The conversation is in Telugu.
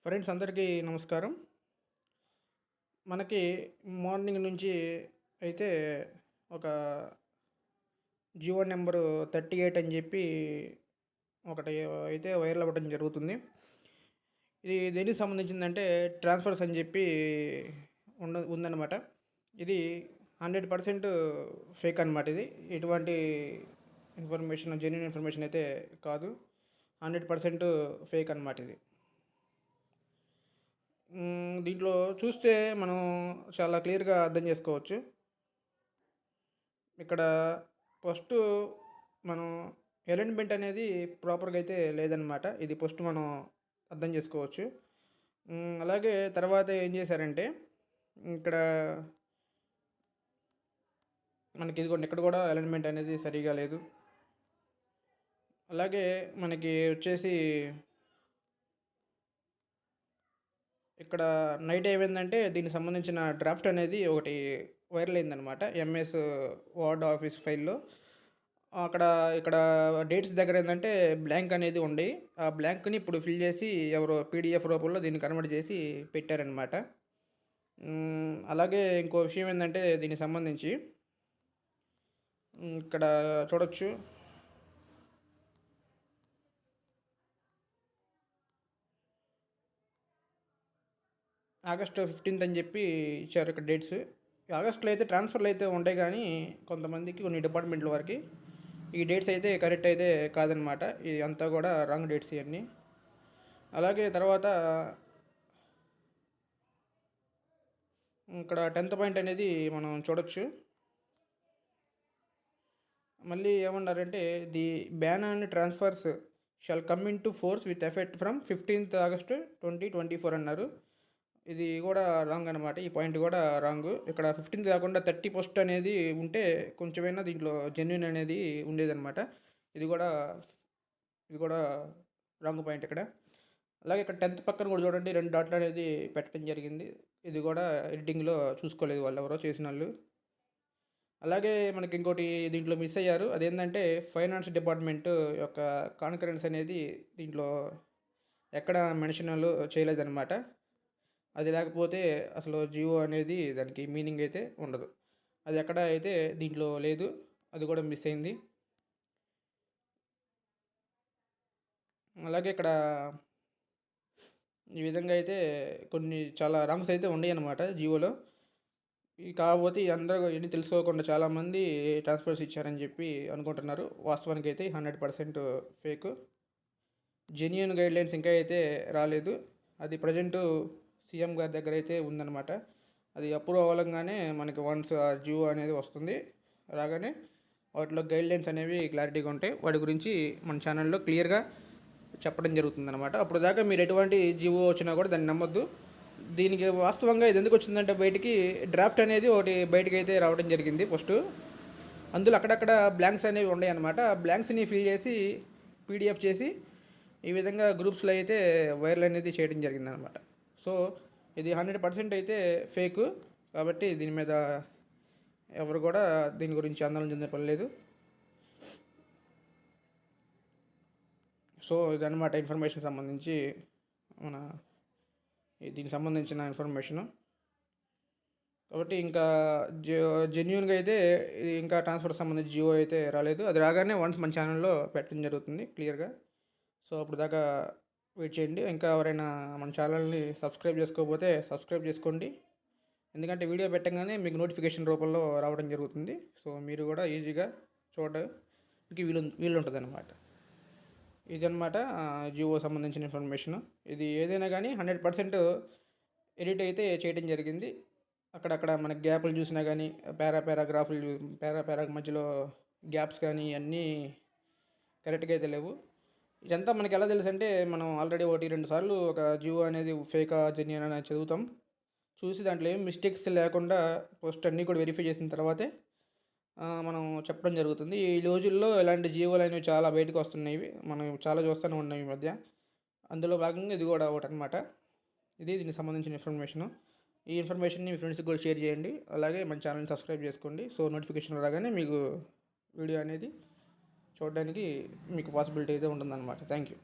ఫ్రెండ్స్ అందరికీ నమస్కారం. మనకి మార్నింగ్ నుంచి అయితే ఒక జియో నంబరు 38 అని చెప్పి ఒకటి అయితే వైరల్ అవ్వడం జరుగుతుంది. ఇది దేనికి సంబంధించిందంటే ట్రాన్స్‌ఫర్స్ అని చెప్పి ఉందన్నమాట. ఇది 100% ఫేక్ అనమాట ఇది. ఎటువంటి జెన్యూన్ ఇన్ఫర్మేషన్ అయితే కాదు. 100% ఫేక్ అనమాట ఇది. దీంట్లో చూస్తే మనం చాలా క్లియర్‌గా అర్థం చేసుకోవచ్చు. ఇక్కడ ఫస్టు మనం అలైన్‌మెంట్ అనేది ప్రాపర్‌గా అయితే లేదనమాట. ఇది ఫస్ట్ మనం అర్థం చేసుకోవచ్చు. అలాగే తర్వాత ఏం చేశారంటే ఇక్కడ మనకి ఇదిగోండి ఇక్కడ కూడా అలైన్‌మెంట్ అనేది సరిగ్గా లేదు. అలాగే మనకి వచ్చేసి ఇక్కడ నైట్ ఏమైందంటే దీనికి సంబంధించిన డ్రాఫ్ట్ అనేది ఒకటి వైరల్ అయిందనమాట. ఎంఎస్ వర్డ్ ఆఫీస్ ఫైల్‌లో. అక్కడ ఇక్కడ డేట్స్ దగ్గర ఏందంటే బ్లాంక్ అనేది ఉండి, ఆ బ్లాంక్‌ని ఇప్పుడు ఫిల్ చేసి ఎవరో పీడీఎఫ్ రూపంలో దీన్ని కన్వర్ట్ చేసి పెట్టారనమాట. అలాగే ఇంకో విషయం ఏందంటే దీనికి సంబంధించి ఇక్కడ చూడొచ్చు. ఆగస్టు 15థ్ అని చెప్పి ఇచ్చారు ఇక్కడ డేట్స్. ఆగస్టులో అయితే ట్రాన్స్ఫర్లు అయితే ఉంటాయి కానీ కొంతమందికి కొన్ని డిపార్ట్మెంట్ల వరకు ఈ డేట్స్ అయితే కరెక్ట్ అయితే కాదనమాట. ఇది అంతా కూడా రాంగ్ డేట్స్ ఇవన్నీ. అలాగే తర్వాత ఇక్కడ 10th పాయింట్ అనేది మనం చూడొచ్చు. మళ్ళీ ఏమన్నారంటే the ban on transfers shawl come in to force with effect from 15th August 2024 అన్నారు. ఇది కూడా రాంగ్ అనమాట. ఈ పాయింట్ కూడా రాంగు. ఇక్కడ 15th కాకుండా 31st అనేది ఉంటే కొంచెమైనా దీంట్లో జెన్యూన్ అనేది ఉండేదనమాట. ఇది కూడా ఇది కూడా రాంగ్ పాయింట్ ఇక్కడ. అలాగే ఇక్కడ 10th పక్కన కూడా చూడండి 2 డాట్లు అనేది పెట్టడం జరిగింది. ఇది కూడా ఎడిటింగ్‌లో చూసుకోలేదు వాళ్ళెవరో చేసినోళ్ళు. అలాగే మనకి ఇంకోటి దీంట్లో మిస్ అయ్యారు. అదేంటంటే ఫైనాన్స్ డిపార్ట్మెంట్ యొక్క కాన్కరెన్స్ అనేది దీంట్లో ఎక్కడ మెన్షన్‌లు చేయలేదనమాట. అది లేకపోతే అసలు జియో అనేది దానికి మీనింగ్ అయితే ఉండదు. అది ఎక్కడ అయితే దీంట్లో లేదు. అది కూడా మిస్ అయింది. అలాగే ఇక్కడ ఈ విధంగా అయితే కొన్ని చాలా రాంగ్స్ అయితే ఉన్నాయన్నమాట జియోలో. కాకపోతే అందరూ ఇవన్నీ తెలుసుకోకుండా చాలామంది ట్రాన్స్ఫర్స్ ఇచ్చారని చెప్పి అనుకుంటున్నారు. వాస్తవానికి అయితే 100% ఫేకు. జెన్యూన్ గైడ్లైన్స్ ఇంకా అయితే రాలేదు. అది ప్రజెంటు సీఎం గారి దగ్గర అయితే ఉందన్నమాట. అది అప్రూవ్ అవ్వగానే మనకి వన్స్ ఆ జియో అనేది వస్తుంది. రాగానే వాటిలో గైడ్లైన్స్ అనేవి క్లారిటీగా ఉంటాయి. వాటి గురించి మన ఛానల్లో క్లియర్గా చెప్పడం జరుగుతుందన్నమాట. అప్పుడు దాకా మీరు ఎటువంటి జియో వచ్చినా కూడా దాన్ని నమ్మొద్దు. దీనికి వాస్తవంగా ఇది ఎందుకు వచ్చిందంటే బయటికి డ్రాఫ్ట్ అనేది ఒకటి బయటకి అయితే రావడం జరిగింది ఫస్టు. అందులో అక్కడక్కడ బ్లాంక్స్ అనేవి ఉన్నాయి అన్నమాట. ఆ బ్లాంక్స్ని ఫిల్ చేసి పీడిఎఫ్ చేసి ఈ విధంగా గ్రూప్స్లో అయితే వైరల్ అనేది చేయడం జరిగిందనమాట. సో ఇది 100% అయితే ఫేకు. కాబట్టి దీని మీద ఎవరు కూడా దీని గురించి ఆందోళన చెందే పని లేదు. సో ఇదన్నమాట ఇన్ఫర్మేషన్ సంబంధించి మన దీనికి సంబంధించిన ఇన్ఫర్మేషను. కాబట్టి ఇంకా జెన్యూన్గా అయితే ఇంకా ట్రాన్స్ఫర్ సంబంధించి జియో అయితే రాలేదు. అది రాగానే వన్స్ మన ఛానల్లో పెట్టడం జరుగుతుంది క్లియర్గా. సో అప్పుడు దాకా వెయిట్ చేయండి. ఇంకా ఎవరైనా మన ఛానల్ని సబ్స్క్రైబ్ చేసుకోకపోతే సబ్స్క్రైబ్ చేసుకోండి. ఎందుకంటే వీడియో పెట్టగానే మీకు నోటిఫికేషన్ రూపంలో రావడం జరుగుతుంది. సో మీరు కూడా ఈజీగా చూడడానికి వీలుంటుంది అనమాట. ఇదనమాట జియో సంబంధించిన ఇన్ఫర్మేషను. ఇది ఏదైనా కానీ 100% ఎడిట్ అయితే చేయడం జరిగింది. అక్కడక్కడ మనకి గ్యాపులు చూసినా కానీ పారాగ్రాఫ్ మధ్యలో గ్యాప్స్ కానీ అన్నీ కరెక్ట్గా అయితే లేవు. ఇదంతా మనకి ఎలా తెలుసంటే మనం ఆల్రెడీ 1, 2 సార్లు ఒక జియో అనేది ఫేకా జెన్యూన్ అని చదువుతాం. చూసి దాంట్లో ఏం మిస్టేక్స్ లేకుండా ఫస్ట్ అన్నీ కూడా వెరిఫై చేసిన తర్వాతే మనం చెప్పడం జరుగుతుంది. ఈ రోజుల్లో ఇలాంటి జియోలు అనేవి చాలా బయటకు వస్తున్నాయి. మనం చాలా చూస్తూనే ఉన్నాం ఈ మధ్య. అందులో భాగంగా ఇది కూడా ఒకటనమాట. ఇది దీనికి సంబంధించిన ఇన్ఫర్మేషను. ఈ ఇన్ఫర్మేషన్‌ని మీ ఫ్రెండ్స్‌కి కూడా షేర్ చేయండి. అలాగే మన ఛానల్‌ని సబ్స్క్రైబ్ చేసుకోండి. సో నోటిఫికేషన్ రాగానే మీకు వీడియో అనేది చూడడానికి మీకు పాసిబిలిటీ అయితే ఉంటుందన్నమాట. Thank you.